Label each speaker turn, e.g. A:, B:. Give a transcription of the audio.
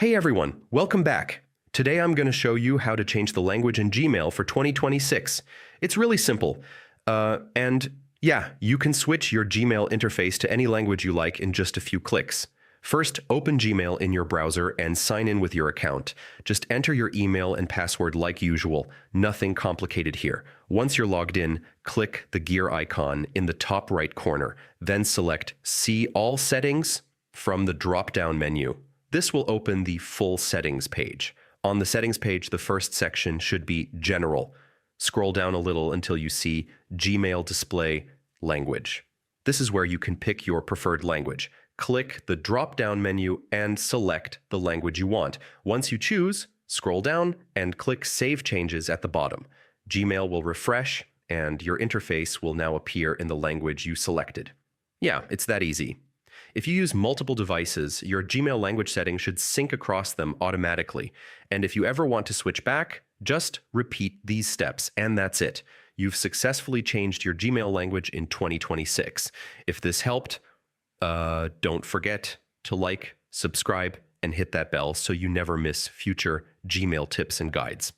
A: Hey everyone, welcome back. Today I'm going to show you how to change the language in Gmail for 2026. It's really simple. You can switch your Gmail interface to any language you like in just a few clicks. First, open Gmail in your browser and sign in with your account. Just enter your email and password like usual. Nothing complicated here. Once you're logged in, click the gear icon in the top right corner. Then select See All Settings from the drop-down menu. This will open the full settings page. On the settings page, the first section should be General. Scroll down a little until you see Gmail Display Language. This is where you can pick your preferred language. Click the drop-down menu and select the language you want. Once you choose, scroll down and click Save Changes at the bottom. Gmail will refresh and your interface will now appear in the language you selected. Yeah, it's that easy. If you use multiple devices, your Gmail language settings should sync across them automatically. And if you ever want to switch back, just repeat these steps, and that's it. You've successfully changed your Gmail language in 2026. If this helped, don't forget to like, subscribe, and hit that bell so you never miss future Gmail tips and guides.